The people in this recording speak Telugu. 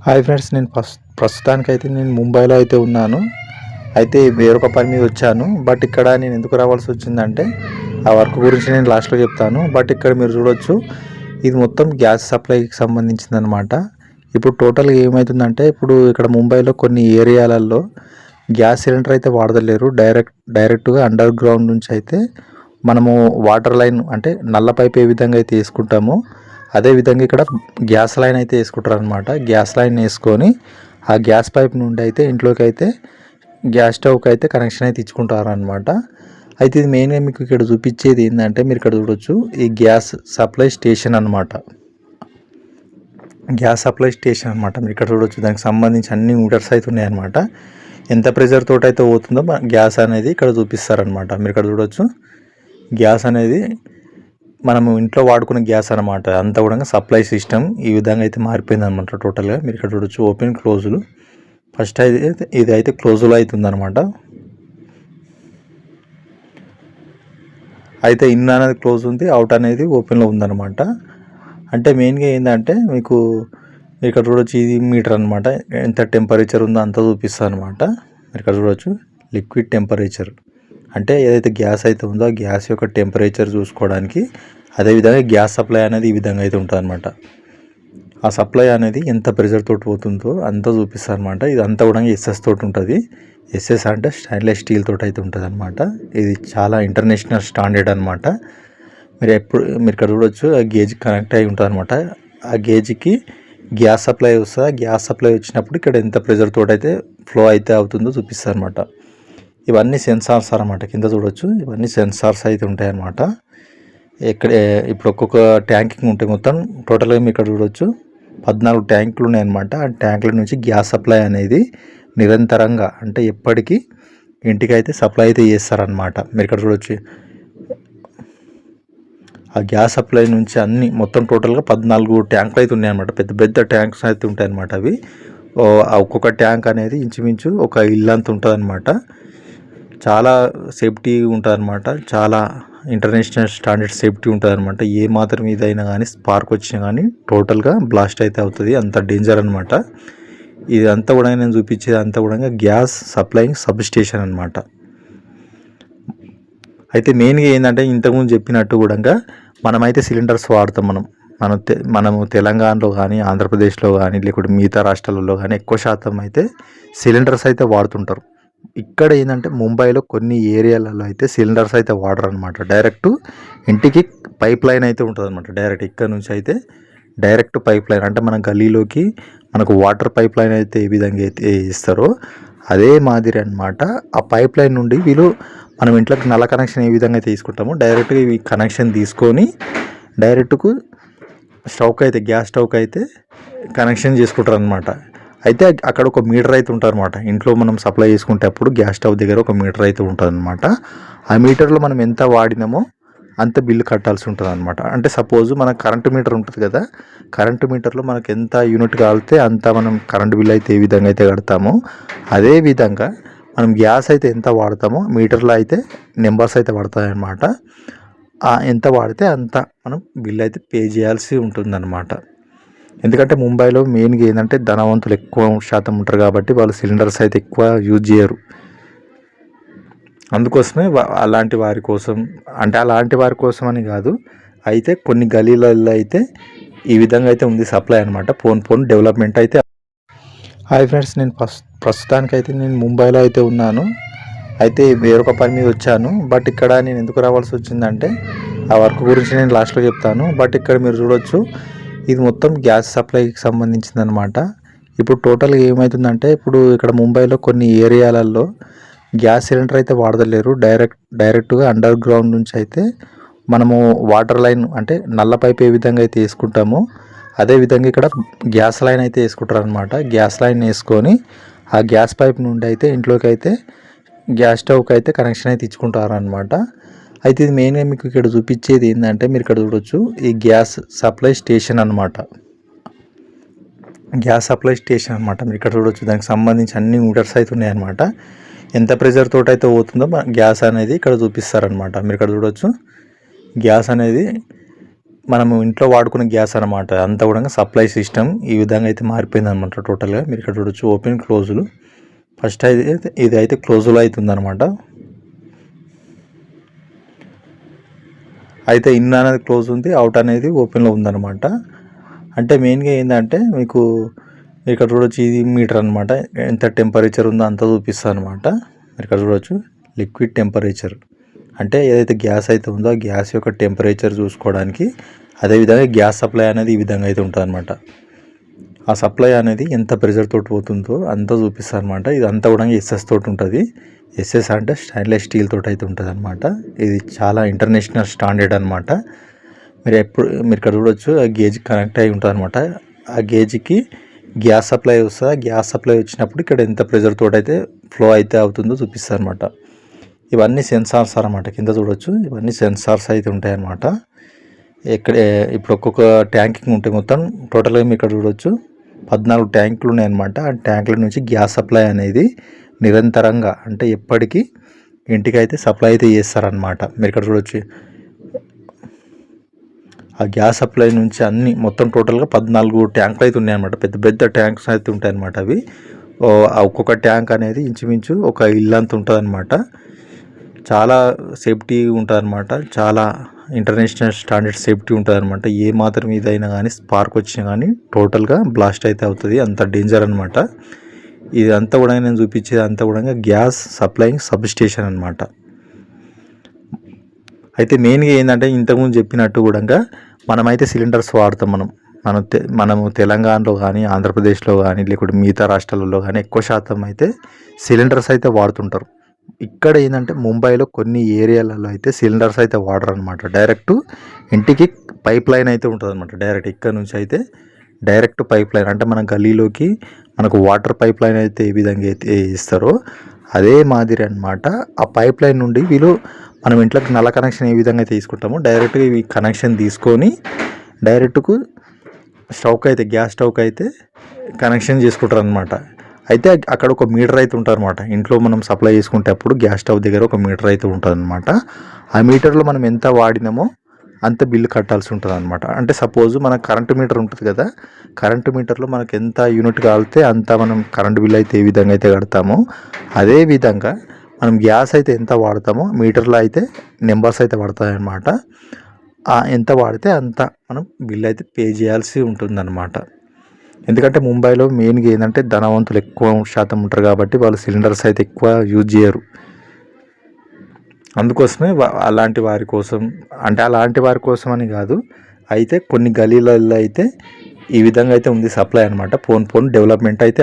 హాయ్ ఫ్రెండ్స్, నేను ప్రస్తుతానికైతే నేను ముంబైలో అయితే ఉన్నాను. అయితే వేరొక పని మీద వచ్చాను. బట్ ఇక్కడ నేను ఎందుకు రావాల్సి వచ్చిందంటే ఆ వర్క్ గురించి నేను లాస్ట్లో చెప్తాను. బట్ ఇక్కడ మీరు చూడొచ్చు, ఇది మొత్తం గ్యాస్ సప్లైకి సంబంధించిందనమాట. ఇప్పుడు టోటల్గా ఏమవుతుందంటే, ఇప్పుడు ఇక్కడ ముంబైలో కొన్ని ఏరియాలలో గ్యాస్ సిలిండర్ అయితే వాడతలేరు. డైరెక్ట్గా అండర్ గ్రౌండ్ నుంచి అయితే మనము వాటర్ లైన్ అంటే నల్ల పైప్ ఏ విధంగా అయితే వేసుకుంటామో అదేవిధంగా ఇక్కడ గ్యాస్ లైన్ అయితే వేసుకుంటారు అనమాట. గ్యాస్ లైన్ వేసుకొని ఆ గ్యాస్ పైప్ నుండి అయితే ఇంట్లోకి అయితే గ్యాస్ స్టవ్కి అయితే కనెక్షన్ అయితే ఇచ్చుకుంటారు అనమాట. అయితే ఇది మెయిన్గా మీకు ఇక్కడ చూపించేది ఏంటంటే, మీరు ఇక్కడ చూడొచ్చు, ఈ గ్యాస్ సప్లై స్టేషన్ అనమాట. గ్యాస్ సప్లై స్టేషన్ అనమాట. మీరు ఇక్కడ చూడొచ్చు, దానికి సంబంధించి అన్ని మీటర్స్ అయితే ఉన్నాయన్నమాట. ఎంత ప్రెజర్ తోటి అయితే పోతుందో గ్యాస్ అనేది ఇక్కడ చూపిస్తారనమాట. మీరు ఇక్కడ చూడొచ్చు, గ్యాస్ అనేది మనము ఇంట్లో వాడుకునే గ్యాస్ అనమాట. అంతా కూడా సప్లై సిస్టమ్ ఈ విధంగా అయితే మారిపోయింది అనమాట టోటల్గా. మీరు ఇక్కడ చూడొచ్చు, ఓపెన్ క్లోజులు. ఫస్ట్ అయితే ఇది అయితే క్లోజులో అవుతుంది అనమాట. అయితే ఇన్ అనేది క్లోజ్ ఉంది, అవుట్ అనేది ఓపెన్లో ఉందన్నమాట. అంటే మెయిన్గా ఏంటంటే మీకు ఇక్కడ చూడొచ్చు, ఇది మీటర్ అనమాట. ఎంత టెంపరేచర్ ఉందో అంత చూపిస్తుంది అనమాట. మీరు ఇక్కడ చూడొచ్చు, లిక్విడ్ టెంపరేచర్ అంటే ఏదైతే గ్యాస్ అయితే ఉందో ఆ గ్యాస్ యొక్క టెంపరేచర్ చూసుకోవడానికి. అదేవిధంగా గ్యాస్ సప్లై అనేది ఈ విధంగా అయితే ఉంటుంది అనమాట. ఆ సప్లై అనేది ఎంత ప్రెజర్ తోటి పోతుందో అంతా చూపిస్తుంది అనమాట. ఇది అంతా కూడా ఎస్ఎస్ తోటి ఉంటుంది. ఎస్ఎస్ అంటే స్టెయిన్లెస్ స్టీల్ తోటి అయితే ఉంటుంది అనమాట. ఇది చాలా ఇంటర్నేషనల్ స్టాండర్డ్ అనమాట. మీరు ఇక్కడ చూడొచ్చు, ఆ గేజ్ కనెక్ట్ అయి ఉంటుంది అనమాట. ఆ గేజ్కి గ్యాస్ సప్లై వస్తుంది. గ్యాస్ సప్లై వచ్చినప్పుడు ఇక్కడ ఎంత ప్రెజర్ తోటి అయితే ఫ్లో అయితే అవుతుందో చూపిస్తుంది అనమాట. ఇవన్నీ సెన్సార్స్ అనమాట. కింద చూడొచ్చు, ఇవన్నీ సెన్సార్స్ అయితే ఉంటాయి అన్నమాట. ఇప్పుడు ఒక్కొక్క ట్యాంకింగ్ ఉంటాయి. మొత్తం టోటల్గా మీరు ఇక్కడ చూడొచ్చు 14 ట్యాంకులు ఉన్నాయన్నమాట. ఆ ట్యాంకుల నుంచి గ్యాస్ సప్లై అనేది నిరంతరంగా అంటే ఎప్పటికీ ఇంటికి అయితే సప్లై అయితే చేస్తారనమాట. మీరు ఇక్కడ చూడొచ్చు, ఆ గ్యాస్ సప్లై నుంచి అన్ని మొత్తం టోటల్గా 14 ట్యాంకులు అయితే ఉన్నాయన్నమాట. పెద్ద పెద్ద ట్యాంక్స్ అయితే ఉంటాయి అన్నమాట. అవి ఒక్కొక్క ట్యాంక్ అనేది ఇంచుమించు ఒక ఇల్లంతా ఉంటుంది అనమాట. చాలా సేఫ్టీ ఉంటుంది అనమాట. చాలా ఇంటర్నేషనల్ స్టాండర్డ్ సేఫ్టీ ఉంటుంది అనమాట. ఏ మాత్రం ఇదైనా కానీ స్పార్క్ వచ్చినా కానీ టోటల్గా బ్లాస్ట్ అయితే అవుతుంది. అంత డేంజర్ అనమాట. ఇది అంతా కూడా నేను చూపించేది అంతా కూడా గ్యాస్ సప్లైయింగ్ సబ్ స్టేషన్ అనమాట. అయితే మెయిన్గా ఏంటంటే, ఇంతకుముందు చెప్పినట్టు కూడా మనమైతే సిలిండర్స్ వాడతాం. మనము తెలంగాణలో కానీ ఆంధ్రప్రదేశ్లో కానీ లేకుంటే మిగతా రాష్ట్రాలలో కానీ ఎక్కువ శాతం అయితే సిలిండర్స్ అయితే వాడుతుంటారు. ఇక్కడ ఏంటంటే ముంబైలో కొన్ని ఏరియాలలో అయితే సిలిండర్స్ అయితే వాడరు అనమాట. డైరెక్ట్ ఇంటికి పైప్ లైన్ అయితే ఉంటుంది అనమాట. డైరెక్ట్ ఇక్కడ నుంచి అయితే డైరెక్ట్ పైప్ లైన్ అంటే మన గల్లీలోకి మనకు వాటర్ పైప్ లైన్ అయితే ఏ విధంగా అయితే ఇస్తారో అదే మాదిరి అనమాట. ఆ పైప్ లైన్ నుండి వీళ్ళు మనం ఇంట్లోకి నల్ల కనెక్షన్ ఏ విధంగా అయితే తీసుకుంటామో డైరెక్ట్గా ఈ కనెక్షన్ తీసుకొని డైరెక్ట్కు స్టవ్కి అయితే గ్యాస్ స్టవ్కి అయితే కనెక్షన్ చేసుకుంటారు అనమాట. అయితే అక్కడ ఒక మీటర్ అయితే ఉంటుంది అనమాట. ఇంట్లో మనం సప్లై చేసుకుంటే అప్పుడు గ్యాస్ స్టవ్ దగ్గర ఒక మీటర్ అయితే ఉంటుంది అనమాట. ఆ మీటర్లో మనం ఎంత వాడినామో అంత బిల్లు కట్టాల్సి ఉంటుంది అనమాట. అంటే సపోజ్ మన కరెంటు మీటర్ ఉంటుంది కదా, కరెంటు మీటర్లో మనకు ఎంత యూనిట్ కాలితే అంత మనం కరెంటు బిల్ అయితే ఏ విధంగా అయితే కడతామో అదే విధంగా మనం గ్యాస్ అయితే ఎంత వాడతామో మీటర్లో అయితే నెంబర్స్ అయితే పడతాయి అన్నమాట. ఎంత వాడితే అంత మనం బిల్ అయితే పే చేయాల్సి ఉంటుందన్నమాట. ఎందుకంటే ముంబైలో మెయిన్గా ఏంటంటే ధనవంతులు ఎక్కువ శాతం ఉంటారు కాబట్టి వాళ్ళు సిలిండర్స్ అయితే ఎక్కువ యూజ్ చేయరు. అందుకోసమే అలాంటి వారి కోసం అని కాదు, అయితే కొన్ని గలీలలో అయితే ఈ విధంగా అయితే ఉంది సప్లై అనమాట. పోన్ డెవలప్మెంట్ అయితే. హాయ్ ఫ్రెండ్స్, నేను ప్రస్తుతానికైతే నేను ముంబైలో అయితే ఉన్నాను. అయితే వేరొక పని మీద వచ్చాను. బట్ ఇక్కడ నేను ఎందుకు రావాల్సి వచ్చిందంటే ఆ వర్క్ గురించి నేను లాస్ట్లో చెప్తాను. బట్ ఇక్కడ మీరు చూడొచ్చు, ఇది మొత్తం గ్యాస్ సప్లైకి సంబంధించిందనమాట. ఇప్పుడు టోటల్గా ఏమవుతుందంటే, ఇప్పుడు ఇక్కడ ముంబైలో కొన్ని ఏరియాలలో గ్యాస్ సిలిండర్ అయితే వాడతలేరు. డైరెక్ట్గా అండర్ గ్రౌండ్ నుంచి అయితే మనము వాటర్ లైన్ అంటే నల్ల పైప్ ఏ విధంగా అయితే వేసుకుంటామో అదేవిధంగా ఇక్కడ గ్యాస్ లైన్ అయితే వేసుకుంటారు అనమాట. గ్యాస్ లైన్ వేసుకొని ఆ గ్యాస్ పైప్ నుండి అయితే ఇంట్లోకి అయితే గ్యాస్ స్టవ్కి అయితే కనెక్షన్ అయితే ఇచ్చుకుంటారు అనమాట. అయితే ఇది మెయిన్గా మీకు ఇక్కడ చూపించేది ఏంటంటే, మీరు ఇక్కడ చూడొచ్చు, ఈ గ్యాస్ సప్లై స్టేషన్ అనమాట. గ్యాస్ సప్లై స్టేషన్ అనమాట. మీరు ఇక్కడ చూడొచ్చు, దానికి సంబంధించి అన్ని మీటర్స్ అయితే ఉన్నాయన్నమాట. ఎంత ప్రెజర్ తోటి అయితే పోతుందో గ్యాస్ అనేది ఇక్కడ చూపిస్తారనమాట. మీరు ఇక్కడ చూడొచ్చు, గ్యాస్ అనేది మనము ఇంట్లో వాడుకునే గ్యాస్ అనమాట. అంతా కూడా సప్లై సిస్టమ్ ఈ విధంగా అయితే మారిపోయింది అనమాట టోటల్గా. మీరు ఇక్కడ చూడొచ్చు ఓపెన్ క్లోజులు. ఫస్ట్ అయితే ఇది అయితే క్లోజులో అవుతుంది అనమాట. అయితే ఇన్ అనేది క్లోజ్ ఉంది, అవుట్ అనేది ఓపెన్లో ఉందన్నమాట. అంటే మెయిన్గా ఏంటంటే మీకు ఇక్కడ చూడొచ్చు ఇది మీటర్ అనమాట. ఎంత టెంపరేచర్ ఉందో అంత చూపిస్తుంది అనమాట. మీరు ఇక్కడ చూడొచ్చు లిక్విడ్ టెంపరేచర్ అంటే ఏదైతే గ్యాస్ అయితే ఉందో ఆ గ్యాస్ యొక్క టెంపరేచర్ చూసుకోవడానికి. అదేవిధంగా గ్యాస్ సప్లై అనేది ఈ విధంగా అయితే ఉంటుంది అనమాట. ఆ సప్లై అనేది ఎంత ప్రెషర్ తోటి పోతుందో అంతా చూపిస్తుంది అనమాట. ఇదంతా కూడా ఎస్ఎస్ తోటి ఉంటుంది. ఎస్ఎస్ అంటే స్టెయిన్లెస్ స్టీల్ తోటి అయితే ఉంటుంది అనమాట. ఇది చాలా ఇంటర్నేషనల్ స్టాండర్డ్ అనమాట. మీరు ఇక్కడ చూడొచ్చు ఆ గేజ్ కనెక్ట్ అయి ఉంటుంది అనమాట. ఆ గేజ్కి గ్యాస్ సప్లై వస్తుంది. ఆ గ్యాస్ సప్లై వచ్చినప్పుడు ఇక్కడ ఎంత ప్రెషర్ తోటి అయితే ఫ్లో అయితే అవుతుందో చూపిస్తుంది అనమాట. ఇవన్నీ సెన్సార్స్ అనమాట. కింద చూడొచ్చు ఇవన్నీ సెన్సార్స్ అయితే ఉంటాయి అన్నమాట. ఇప్పుడు ఒక్కొక్క ట్యాంకింగ్ ఉంటాయి. మొత్తం టోటల్గా మీరు ఇక్కడ చూడొచ్చు 14 ట్యాంకులు ఉన్నాయన్నమాట. ఆ ట్యాంకుల నుంచి గ్యాస్ సప్లై అనేది నిరంతరంగా అంటే ఎప్పటికీ ఇంటికి అయితే సప్లై అయితే చేస్తారనమాట. మీరు ఇక్కడ చూడొచ్చు ఆ గ్యాస్ సప్లై నుంచి అన్ని మొత్తం టోటల్గా 14 ట్యాంకులు అయితే ఉన్నాయన్నమాట. పెద్ద పెద్ద ట్యాంక్స్ అయితే ఉంటాయన్నమాట. అవి ఒక్కొక్క ట్యాంక్ అనేది ఇంచుమించు ఒక ఇల్లు అంత ఉంటుంది అనమాట. చాలా సేఫ్టీ ఉంటుంది అనమాట. చాలా ఇంటర్నేషనల్ స్టాండర్డ్ సేఫ్టీ ఉంటుంది అనమాట. ఏ మాత్రం ఇదైనా కానీ స్పార్క్ వచ్చినా కానీ టోటల్గా బ్లాస్ట్ అయితే అవుతుంది. అంత డేంజర్ అనమాట. ఇది అంతా కూడా నేను చూపించేది అంతా కూడా గ్యాస్ సప్లైయింగ్ సబ్ స్టేషన్ అనమాట. అయితే మెయిన్గా ఏంటంటే ఇంతకుముందు చెప్పినట్టు కూడా మనమైతే సిలిండర్స్ వాడతాం. మనము తెలంగాణలో కానీ ఆంధ్రప్రదేశ్లో కానీ లేకుంటే మిగతా రాష్ట్రాలలో కానీ ఎక్కువ శాతం అయితే సిలిండర్స్ అయితే వాడుతుంటారు. ఇక్కడ ఏంటంటే ముంబైలో కొన్ని ఏరియాలలో అయితే సిలిండర్స్ అయితే వాడరు అనమాట. డైరెక్ట్ ఇంటికి పైప్ లైన్ అయితే ఉంటుంది అనమాట. డైరెక్ట్ ఇక్కడ నుంచి అయితే డైరెక్ట్ పైప్ లైన్ అంటే మన గల్లీలోకి మనకు వాటర్ పైప్ లైన్ అయితే ఏ విధంగా అయితే ఇస్తారో అదే మాదిరి అనమాట. ఆ పైప్ లైన్ నుండి వీళ్ళు మనం ఇంట్లోకి నల్ల కనెక్షన్ ఏ విధంగా తీసుకుంటామో డైరెక్ట్గా ఈ కనెక్షన్ తీసుకొని డైరెక్ట్కు స్టవ్కి అయితే గ్యాస్ స్టవ్కి అయితే కనెక్షన్ చేసుకుంటారు అనమాట. అయితే అక్కడ ఒక మీటర్ అయితే ఉంటుంది అనమాట. ఇంట్లో మనం సప్లై చేసుకుంటే అప్పుడు గ్యాస్ స్టవ్ దగ్గర ఒక మీటర్ అయితే ఉంటుంది అనమాట. ఆ మీటర్లో మనం ఎంత వాడినామో అంత బిల్లు కట్టాల్సి ఉంటుంది అనమాట. అంటే సపోజ్ మనకు కరెంటు మీటర్ ఉంటుంది కదా, కరెంటు మీటర్లో మనకు ఎంత యూనిట్ కాలితే అంత మనం కరెంటు బిల్ అయితే ఏ విధంగా అయితే కడతామో అదే విధంగా మనం గ్యాస్ అయితే ఎంత వాడతామో మీటర్లో అయితే నెంబర్స్ అయితే పడతాయన్నమాట. ఎంత వాడితే అంత మనం బిల్ అయితే పే చేయాల్సి ఉంటుందన్నమాట. ఎందుకంటే ముంబైలో మెయిన్గా ఏంటంటే ధనవంతులు ఎక్కువ శాతం ఉంటారు కాబట్టి వాళ్ళు సిలిండర్స్ అయితే ఎక్కువ యూజ్ చేయరు. అందుకోసమే అలాంటి వారి కోసం అని కాదు, అయితే కొన్ని గలీలలో అయితే ఈ విధంగా అయితే ఉంది సప్లై అనమాట. పోన్ డెవలప్మెంట్ అయితే